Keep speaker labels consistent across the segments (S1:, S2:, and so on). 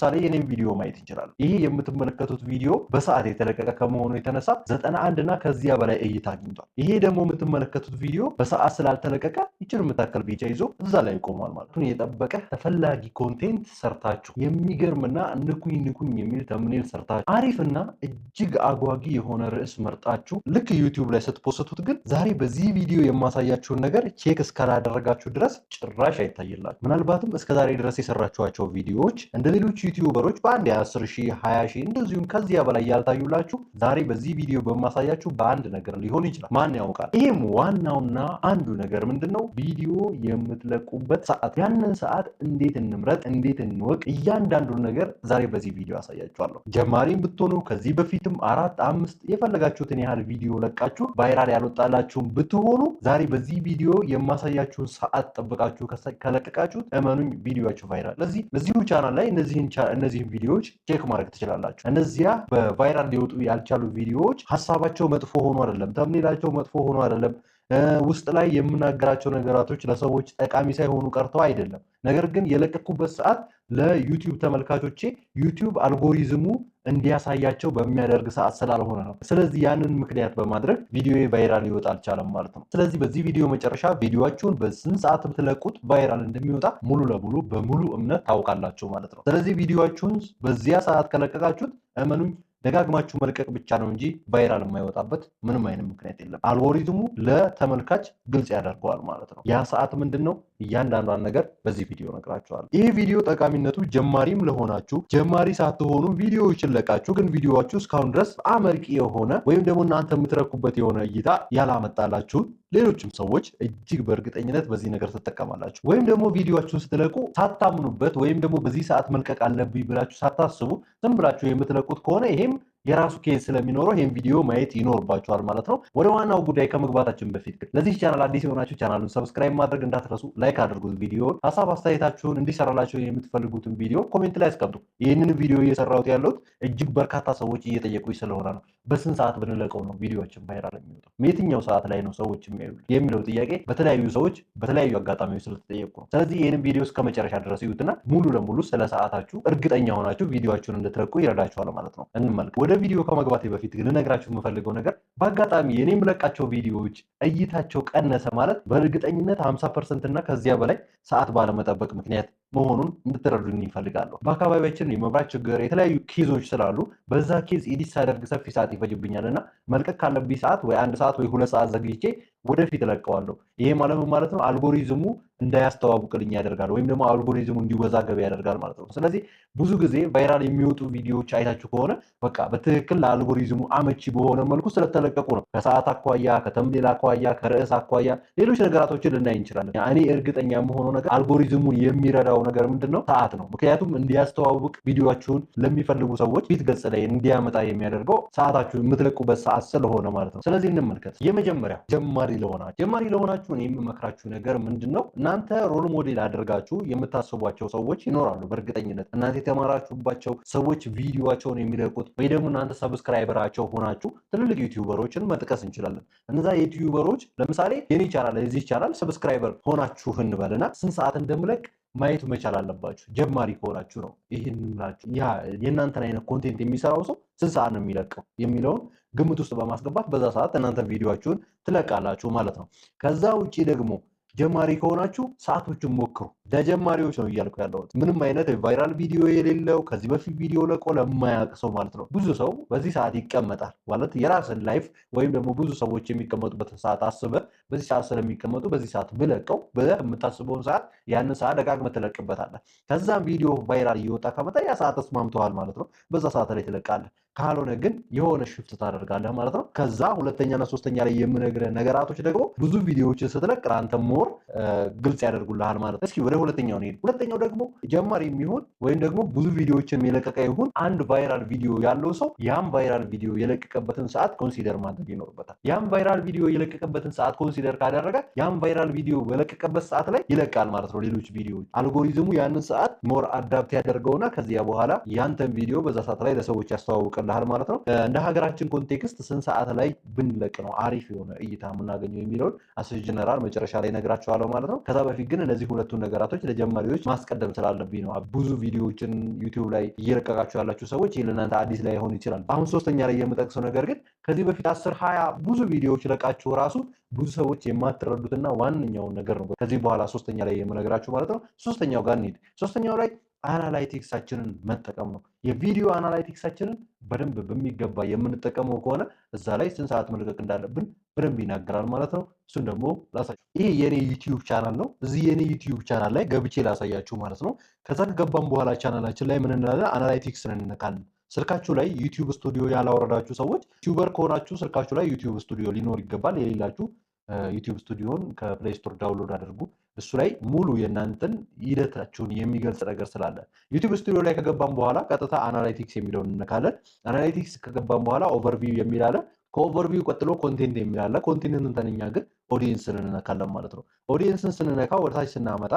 S1: ለምሳሌ የኔን ቪዲዮ ማየት እንችላለን። ይሄ የምትመለከቱት ቪዲዮ በሰዓት የተለቀቀ ከመሆኑ የተነሳ 91 እና ከዚያ በላይ እይታ አግኝቷል። ይሄ ደግሞ የምትመለከቱት ቪዲዮ በሰዓት ስላልተለቀቀ ይችን የምታከል ብቻ ይዞ እዛ ላይ ቆሟል ማለት ነው። የጠበቀ ተፈላጊ ኮንቴንት ሰርታችሁ የሚገርምና ንኩኝ የሚል ተምኔል ሰርታችሁ አሪፍና እጅግ አጓጊ የሆነ ርዕስ መርጣችሁ ልክ ዩቲዩብ ላይ ስትፖስቱት ግን ዛሬ በዚህ ቪዲዮ የማሳያችሁን ነገር ቼክ እስካላደረጋችሁ ድረስ ጭራሽ አይታይላችሁ። ምናልባትም እስከዛሬ ድረስ የሰራችኋቸው ቪዲዮዎች እንደ ሌሎች ዩቲዩበሮች በአንድ 10,000 20,000 እንደዚሁም ከዚያ በላይ ያልታዩላችሁ ዛሬ በዚህ ቪዲዮ በማሳያችሁ በአንድ ነገር ሊሆን ይችላል። ማን ያውቃል? ይሄም ዋናውና አንዱ ነገር ምንድነው? ቪዲዮ የምትለቁበት ሰዓት። ያንን ሰዓት እንዴት እንምረጥ፣ እንዴት እንወቅ፣ እያንዳንዱን ነገር ዛሬ በዚህ ቪዲዮ አሳያችኋለሁ። ጀማሪም ብትሆኑ ከዚህ በፊትም 4 5 የፈለጋችሁትን ያህል ቪዲዮ ለቃችሁ ቫይራል ያልወጣላችሁም ብትሆኑ ዛሬ በዚህ ቪዲዮ የማሳያችሁን ሰዓት ጠብቃችሁ ከለቀቃችሁት እመኑኝ ቪዲዮአችሁ ቫይራል። ለዚሁ ቻናል ላይ እነዚህን ቪዲዮዎች ቼክ ማድረግ ትችላላችሁ። እነዚያ በቫይራል ሊወጡ ያልቻሉ ቪዲዮዎች ሀሳባቸው መጥፎ ሆኖ አይደለም፣ ተምኔላቸው መጥፎ ሆኖ አይደለም፣ ውስጥ ላይ የምናገራቸው ነገራቶች ለሰዎች ጠቃሚ ሳይሆኑ ቀርተው አይደለም። ነገር ግን የለቀኩበት ሰዓት ለዩቲዩብ ተመልካቾቼ ዩቲዩብ አልጎሪዝሙ እንዲያሳያቸው በሚያደርግ ሰዓት ስላልሆነ ነው። ስለዚህ ያንን ምክንያት በማድረግ ቪዲዮ ቫይራል ሊወጣ አልቻለም ማለት ነው። ስለዚህ በዚህ ቪዲዮ መጨረሻ ቪዲዮአችሁን በስንት ሰዓት ብትለቁት ቫይራል እንደሚወጣ በሙሉ እምነት ታውቃላችሁ ማለት ነው። ስለዚህ ቪዲዮአችሁን በዚያ ሰዓት ከለቀቃችሁት እመኑኝ ደጋግማችሁ መልቀቅ ብቻ ነው እንጂ ቫይራል የማይወጣበት ምንም አይነት ምክንያት የለም። አልጎሪዝሙ ለተመልካች ግልጽ ያደርገዋል ማለት ነው። ያ ሰዓት ምንድነው? እያንዳንዷን ነገር በዚህ ቪዲዮ ነግራችኋለሁ። ይህ ቪዲዮ ጠቃሚነቱ ጀማሪም ለሆናችሁ ጀማሪ ሳትሆኑ ቪዲዮዎችን ለቃችሁ ግን ቪዲዮዋችሁ እስካሁን ድረስ አመርቂ የሆነ ወይም ደግሞ እናንተ የምትረኩበት የሆነ እይታ ያላመጣላችሁ ሌሎችም ሰዎች እጅግ በእርግጠኝነት በዚህ ነገር ትጠቀማላችሁ። ወይም ደግሞ ቪዲዮአችሁን ስትለቁ ሳታምኑበት ወይም ደግሞ በዚህ ሰዓት መልቀቅ አለብኝ ብላችሁ ሳታስቡ ዝም ብላችሁ የምትለቁት ከሆነ ይሄም የራሱ ኬዝ ስለሚኖረው ይሄን ቪዲዮ ማየት ይኖርባችኋል ማለት ነው። ወደ ዋናው ጉዳይ ከመግባታችን በፊት ግን ለዚህ ቻናል አዲስ የሆናችሁ ቻናሉን ሰብስክራይብ ማድረግ እንዳትረሱ፣ ላይክ አድርጉት። ቪዲዮውን ሀሳብ አስተያየታችሁን እንዲሰራላችሁ የምትፈልጉትን ቪዲዮ ኮሜንት ላይ አስቀምጡ። ይህንን ቪዲዮ እየሰራሁት ያለሁት እጅግ በርካታ ሰዎች እየጠየቁኝ ስለሆነ ነው። በስንት ሰዓት ብንለቀው ነው ቪዲዮችን ቫይራል የሚወጣው? የትኛው ሰዓት ላይ ነው ሰዎች የሚያዩት የሚለው ጥያቄ በተለያዩ ሰዎች በተለያዩ አጋጣሚዎች ስለተጠየቁ ነው። ስለዚህ ይህንን ቪዲዮ እስከ መጨረሻ ድረስ ይዩትና ሙሉ ለሙሉ ስለ ሰዓታችሁ እርግጠኛ ሆናችሁ ቪዲዮአችሁን እንድትለቁ ይረዳችኋል ማለት ነው። እንመልከት። ወደ ቪዲዮ ከመግባቴ በፊት ግን ልነግራችሁ የምፈልገው ነገር በአጋጣሚ የኔ የምለቃቸው ቪዲዮዎች እይታቸው ቀነሰ ማለት በእርግጠኝነት 50% እና ከዚያ በላይ ሰዓት ባለመጠበቅ ምክንያት መሆኑን እንድትረዱኝ ይፈልጋለሁ። በአካባቢያችን የመብራት ችግር የተለያዩ ኬዞች ስላሉ በዛ ኬዝ ኤዲት ሳደርግ ሰፊ ሰዓት ይፈጅብኛልና መልቀቅ ካለብኝ ሰዓት ወይ 1 ሰዓት ወይ 2 ሰዓት ዘግይቼ ወደፊት እለቀዋለሁ። ይሄ ማለት ነው አልጎሪዝሙ እንዳያስተዋውቅልኝ ያደርጋል ወይም ደግሞ አልጎሪዝሙ እንዲወዛገብ ያደርጋል ማለት ነው። ስለዚህ ብዙ ጊዜ ቫይራል የሚወጡ ቪዲዮዎች አይታችሁ ከሆነ በቃ በትክክል ለአልጎሪዝሙ አመቺ በሆነ መልኩ ስለተለቀቁ ነው። ከሰዓት አኳያ፣ ከተምኔል አኳያ፣ ከርዕስ አኳያ ሌሎች ነገራቶችን ልናይ እንችላለን። እኔ እርግጠኛ የምሆነው ነገር አልጎሪዝሙን የሚረዳው ነገር ምንድነው? ሰዓት ነው። ምክንያቱም እንዲያስተዋውቅ ቪዲዮአችሁን ለሚፈልጉ ሰዎች ፊት ገጽ ላይ እንዲያመጣ የሚያደርገው ሰዓታችሁን የምትለቁበት ሰዓት ስለሆነ ማለት ነው። ስለዚህ እንመልከት። የመጀመሪያው ጀማሪ ለሆናችሁ እኔ የምመክራችሁ ነገር ምንድነው? እናንተ ሮል ሞዴል አድርጋችሁ የምታስቧቸው ሰዎች ይኖራሉ። በእርግጠኝነት እናንተ የተማራችሁባቸው ሰዎች ቪዲዮአቸውን የሚለቁት ወይ ደግሞ እናንተ ሰብስክራይበራቸው ሆናችሁ ትልልቅ ዩቲዩበሮችን መጥቀስ እንችላለን። እነዛ ዩቲዩበሮች ለምሳሌ የኔ ቻናል የዚህ ቻናል ሰብስክራይበር ሆናችሁ እንበልና ስንት ሰዓት እንደምለቅ ማየት መቻል አለባችሁ። ጀማሪ ከሆናችሁ ነው ይሄን ምላችሁ። ያ የእናንተን አይነት ኮንቴንት የሚሰራው ሰው ስንት ሰዓት ነው የሚለቀው የሚለውን ግምት ውስጥ በማስገባት በዛ ሰዓት እናንተ ቪዲዮአችሁን ትለቃላችሁ ማለት ነው። ከዛ ውጪ ደግሞ ጀማሪ ከሆናችሁ ሰዓቶችን ሞክሩ። ለጀማሪዎች ነው እያልኩ ያለሁት። ምንም አይነት ቫይራል ቪዲዮ የሌለው ከዚህ በፊት ቪዲዮ ለቆ ለማያውቅ ሰው ማለት ነው። ብዙ ሰው በዚህ ሰዓት ይቀመጣል ማለት የራስን ላይፍ ወይም ደግሞ ብዙ ሰዎች የሚቀመጡበትን ሰዓት አስበህ በዚህ ሰዓት ስለሚቀመጡ በዚህ ሰዓት ብለቀው ብለህ የምታስበውን ሰዓት ያንን ሰዓት ደጋግመህ ትለቅበታለህ። ከዛም ቪዲዮ ቫይራል እየወጣ ከመጣ ያ ሰዓት ተስማምተዋል ማለት ነው። በዛ ሰዓት ላይ ትለቃለህ። ካልሆነ ግን የሆነ ሽፍት ታደርጋለህ ማለት ነው። ከዛ ሁለተኛና ሶስተኛ ላይ የምነግርህ ነገራቶች ደግሞ ብዙ ቪዲዮዎችን ስትለቅ አንተ ሞር ግልጽ ያደርጉልሃል ማለት ነው። እስኪ ወደ ሁለተኛው እንሂድ። ሁለተኛው ደግሞ ጀማሪ የሚሆን ወይም ደግሞ ብዙ ቪዲዮዎችን የለቀቀ ይሁን አንድ ቫይራል ቪዲዮ ያለው ሰው ያም ቫይራል ቪዲዮ የለቀቀበትን ሰዓት ኮንሲደር ማድረግ ይኖርበታል። ያም ቫይራል ቪዲዮ የለቀቀበትን ሰዓት ኮንሲደር ካደረገ ያም ቫይራል ቪዲዮ በለቀቀበት ሰዓት ላይ ይለቃል ማለት ነው። ሌሎች ቪዲዮዎች አልጎሪዝሙ ያንን ሰዓት ሞር አዳፕት ያደርገውና ከዚያ በኋላ ያንተን ቪዲዮ በዛ ሰዓት ላይ ለሰዎች ያስተዋውቃል ያንጸባርቅልሃል ማለት ነው። እንደ ሀገራችን ኮንቴክስት ስንት ሰዓት ላይ ብንለቅ ነው አሪፍ የሆነ እይታ የምናገኘው የሚለውን አስ ጀነራል መጨረሻ ላይ እነግራችኋለሁ ማለት ነው። ከዛ በፊት ግን እነዚህ ሁለቱን ነገራቶች ለጀማሪዎች ማስቀደም ስላለብኝ ነው። ብዙ ቪዲዮዎችን ዩቲዩብ ላይ እየለቀቃችሁ ያላችሁ ሰዎች ይህ ለእናንተ አዲስ ላይ ሆን ይችላል። አሁን ሶስተኛ ላይ የምጠቅሰው ነገር ግን ከዚህ በፊት 10 20 ብዙ ቪዲዮዎች ለቃችሁ ራሱ ብዙ ሰዎች የማትረዱትና ዋነኛውን ነገር ነው ከዚህ በኋላ ሶስተኛ ላይ የምነግራችሁ ማለት ነው። ሶስተኛው ጋር እንሂድ። ሶስተኛው ላይ አናላይቲክሳችንን መጠቀም ነው። የቪዲዮ አናላይቲክሳችንን በደንብ በሚገባ የምንጠቀመው ከሆነ እዛ ላይ ስንት ሰዓት መልቀቅ እንዳለብን በደንብ ይናገራል ማለት ነው። እሱን ደግሞ ላሳያችሁ። ይሄ የኔ ዩቲዩብ ቻናል ነው። እዚህ የኔ ዩቲዩብ ቻናል ላይ ገብቼ ላሳያችሁ ማለት ነው። ከዛ ከገባን በኋላ ቻናላችን ላይ ምን እንላለን? አናላይቲክስን እንነካለን። ስልካችሁ ላይ ዩቲዩብ ስቱዲዮ ያላወረዳችሁ ሰዎች ዩቲዩበር ከሆናችሁ ስልካችሁ ላይ ዩቲዩብ ስቱዲዮ ሊኖር ይገባል። የሌላችሁ ዩቲዩብ ስቱዲዮን ከፕሌይ ስቶር ዳውንሎድ አድርጉ። እሱ ላይ ሙሉ የእናንተን ሂደታችሁን የሚገልጽ ነገር ስላለ ዩቲዩብ ስቱዲዮ ላይ ከገባን በኋላ ቀጥታ አናላይቲክስ የሚለውን እንነካለን። አናላይቲክስ ከገባን በኋላ ኦቨርቪው የሚል አለ። ከኦቨርቪው ቀጥሎ ኮንቴንት የሚል አለ። ኮንቴንትን ተንኛ ግን ኦዲየንስን እንነካለን ማለት ነው። ኦዲየንስን ስንነካ ወደታች ስናመጣ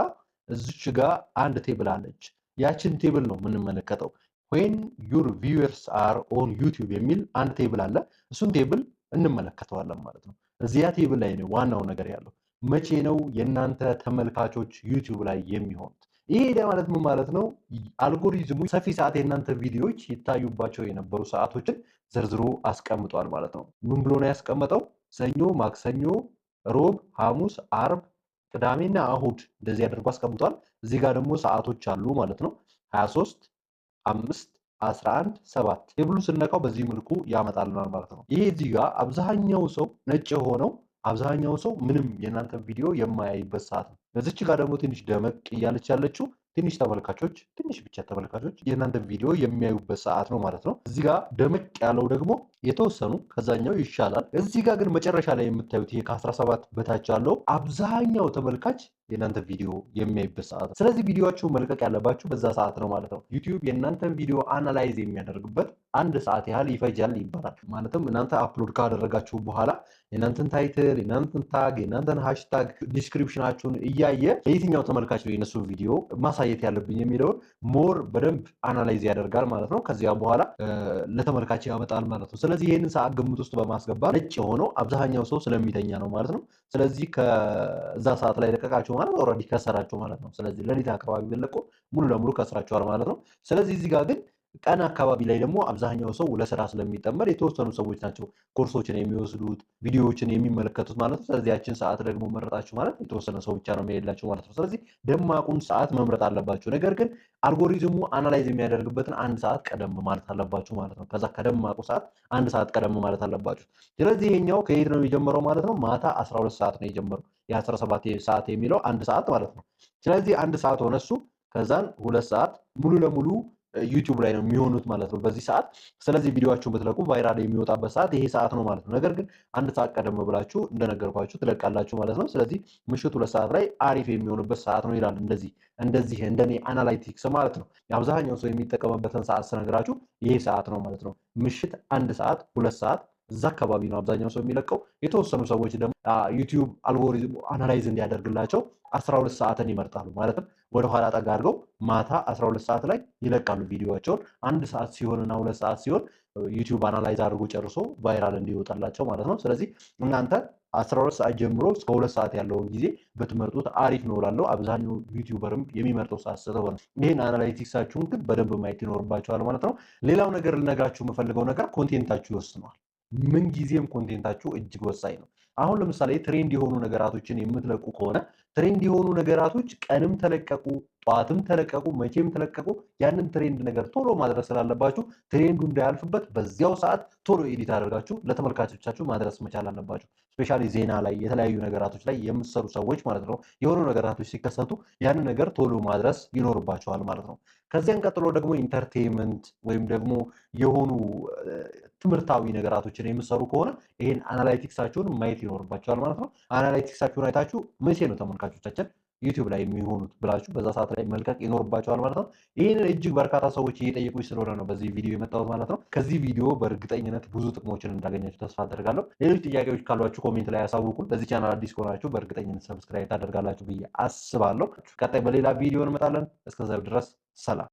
S1: እዚች ጋር አንድ ቴብል አለች። ያችን ቴብል ነው የምንመለከተው። when your viewers are on YouTube የሚል አንድ ቴብል አለ። እሱን ቴብል እንመለከተዋለን ማለት ነው። እዚያ ቴብል ላይ ነው ዋናው ነገር ያለው። መቼ ነው የእናንተ ተመልካቾች ዩቲዩብ ላይ የሚሆኑት? ይሄ ማለት ምን ማለት ነው? አልጎሪዝሙ ሰፊ ሰዓት የእናንተ ቪዲዮዎች ይታዩባቸው የነበሩ ሰዓቶችን ዘርዝሮ አስቀምጧል ማለት ነው። ምን ብሎ ነው ያስቀመጠው? ሰኞ፣ ማክሰኞ፣ ሮብ፣ ሐሙስ፣ አርብ፣ ቅዳሜና እሁድ እንደዚህ አድርጎ አስቀምጧል። እዚህ ጋር ደግሞ ሰዓቶች አሉ ማለት ነው። 23 5 11 7 ቴብሉ ስነካው በዚህ መልኩ ያመጣልናል ማለት ነው። ይሄ እዚህ ጋር አብዛኛው ሰው ነጭ የሆነው አብዛኛው ሰው ምንም የእናንተ ቪዲዮ የማያይበት ሰዓት ነው። በዚች ጋር ደግሞ ትንሽ ደመቅ እያለች ያለችው ትንሽ ተመልካቾች ትንሽ ብቻ ተመልካቾች የእናንተ ቪዲዮ የሚያዩበት ሰዓት ነው ማለት ነው። እዚህ ጋር ደመቅ ያለው ደግሞ የተወሰኑ ከዛኛው ይሻላል። እዚህ ጋር ግን መጨረሻ ላይ የምታዩት ይሄ ከ17 በታች ያለው አብዛኛው ተመልካች የእናንተ ቪዲዮ የሚያይበት ሰዓት ነው። ስለዚህ ቪዲዮአችሁ መልቀቅ ያለባችሁ በዛ ሰዓት ነው ማለት ነው። ዩቲዩብ የእናንተን ቪዲዮ አናላይዝ የሚያደርግበት 1 ሰዓት ያህል ይፈጃል ይባላል። ማለትም እናንተ አፕሎድ ካደረጋችሁ በኋላ የእናንተን ታይትል፣ የእናንተን ታግ፣ የእናንተን ሃሽታግ ዲስክሪፕሽናችሁን እያየ የየትኛው ተመልካች ነው የነሱ ቪዲዮ ማሳየት ያለብኝ የሚለውን ሞር በደንብ አናላይዝ ያደርጋል ማለት ነው። ከዚያ በኋላ ለተመልካች ያመጣል ማለት ነው። ስለዚህ ይህንን ሰዓት ግምት ውስጥ በማስገባት ነጭ የሆነው አብዛኛው ሰው ስለሚተኛ ነው ማለት ነው። ስለዚህ ከዛ ሰዓት ላይ ለቀቃችሁ ማለት ኦልሬዲ ከሰራችሁ ማለት ነው። ስለዚህ ሌሊት አካባቢ ብለቁ ሙሉ ለሙሉ ከስራችኋል ማለት ነው። ስለዚህ እዚህ ጋር ግን ቀን አካባቢ ላይ ደግሞ አብዛኛው ሰው ለስራ ስለሚጠመር የተወሰኑ ሰዎች ናቸው ኮርሶችን የሚወስዱት ቪዲዮዎችን የሚመለከቱት ማለት ነው። ስለዚህ ያችን ሰዓት ደግሞ መረጣችሁ ማለት የተወሰነ ሰው ብቻ ነው የሚሄድላችሁ ማለት ነው። ስለዚህ ደማቁን ሰዓት መምረጥ አለባችሁ። ነገር ግን አልጎሪዝሙ አናላይዝ የሚያደርግበትን 1 ሰዓት ቀደም ማለት አለባችሁ ማለት ነው። ከዛ ከደማቁ ሰዓት 1 ሰዓት ቀደም ማለት አለባችሁ። ስለዚህ ይሄኛው ከየት ነው የጀመረው ማለት ነው? ማታ 12 ሰዓት ነው የጀመረው። የ17 ሰዓት የሚለው 1 ሰዓት ማለት ነው። ስለዚህ 1 ሰዓት ሆነ እሱ። ከዛን 2 ሰዓት ሙሉ ለሙሉ ዩቲዩብ ላይ ነው የሚሆኑት ማለት ነው በዚህ ሰዓት። ስለዚህ ቪዲዮአችሁን ብትለቁ ቫይራል የሚወጣበት ሰዓት ይሄ ሰዓት ነው ማለት ነው። ነገር ግን 1 ሰዓት ቀደም ብላችሁ እንደነገርኳችሁ ትለቃላችሁ ማለት ነው። ስለዚህ ምሽት 2 ሰዓት ላይ አሪፍ የሚሆንበት ሰዓት ነው ይላል። እንደዚህ እንደኔ አናላይቲክስ ማለት ነው። አብዛኛው ሰው የሚጠቀምበትን ሰዓት ስነግራችሁ ይሄ ሰዓት ነው ማለት ነው። ምሽት 1 ሰዓት 2 ሰዓት እዛ አካባቢ ነው አብዛኛው ሰው የሚለቀው። የተወሰኑ ሰዎች ደግሞ ዩቲዩብ አልጎሪዝሙ አናላይዝ እንዲያደርግላቸው 12 ሰዓትን ይመርጣሉ። ማለትም ወደ ኋላ ጠጋ አድርገው ማታ 12 ሰዓት ላይ ይለቃሉ ቪዲዮቸውን። 1 ሰዓት ሲሆንና 2 ሰዓት ሲሆን ዩቲዩብ አናላይዝ አድርጎ ጨርሶ ቫይራል እንዲወጣላቸው ማለት ነው። ስለዚህ እናንተ 12 ሰዓት ጀምሮ እስከ 2 ሰዓት ያለውን ጊዜ ብትመርጡት አሪፍ ነው እላለሁ። አብዛኛው ዩቲዩበርም የሚመርጠው ሰዓት ስለሆነ ይህን አናላይቲክሳችሁን ግን በደንብ ማየት ይኖርባቸዋል ማለት ነው። ሌላው ነገር ልነግራችሁ የምፈልገው ነገር ኮንቴንታችሁ ይወስነዋል። ምን ጊዜም ኮንቴንታችሁ እጅግ ወሳኝ ነው። አሁን ለምሳሌ ትሬንድ የሆኑ ነገራቶችን የምትለቁ ከሆነ ትሬንድ የሆኑ ነገራቶች ቀንም ተለቀቁ፣ ጠዋትም ተለቀቁ፣ መቼም ተለቀቁ ያንን ትሬንድ ነገር ቶሎ ማድረስ ስላለባችሁ ትሬንዱ እንዳያልፍበት በዚያው ሰዓት ቶሎ ኤዲት አድርጋችሁ ለተመልካቾቻችሁ ማድረስ መቻል አለባችሁ። ስፔሻሊ ዜና ላይ የተለያዩ ነገራቶች ላይ የምትሰሩ ሰዎች ማለት ነው። የሆኑ ነገራቶች ሲከሰቱ ያንን ነገር ቶሎ ማድረስ ይኖርባቸዋል ማለት ነው። ከዚያን ቀጥሎ ደግሞ ኢንተርቴንመንት ወይም ደግሞ የሆኑ ትምህርታዊ ነገራቶችን የምትሰሩ ከሆነ ይሄን አናላይቲክሳችሁን ማየት ይኖርባቸዋል ማለት ነው። አናላይቲክሳችሁን አይታችሁ መቼ ነው ተመልካቾቻችን ዩቲዩብ ላይ የሚሆኑት ብላችሁ በዛ ሰዓት ላይ መልቀቅ ይኖርባቸዋል ማለት ነው። ይህንን እጅግ በርካታ ሰዎች እየጠየቁኝ ስለሆነ ነው በዚህ ቪዲዮ የመጣሁት ማለት ነው። ከዚህ ቪዲዮ በእርግጠኝነት ብዙ ጥቅሞችን እንዳገኛችሁ ተስፋ አደርጋለሁ። ሌሎች ጥያቄዎች ካሏችሁ ኮሜንት ላይ ያሳውቁን። ለዚህ ቻናል አዲስ ከሆናችሁ በእርግጠኝነት ሰብስክራይብ ታደርጋላችሁ ብዬ አስባለሁ። ቀጣይ በሌላ ቪዲዮ እንመጣለን። እስከዚያው ድረስ ሰላም።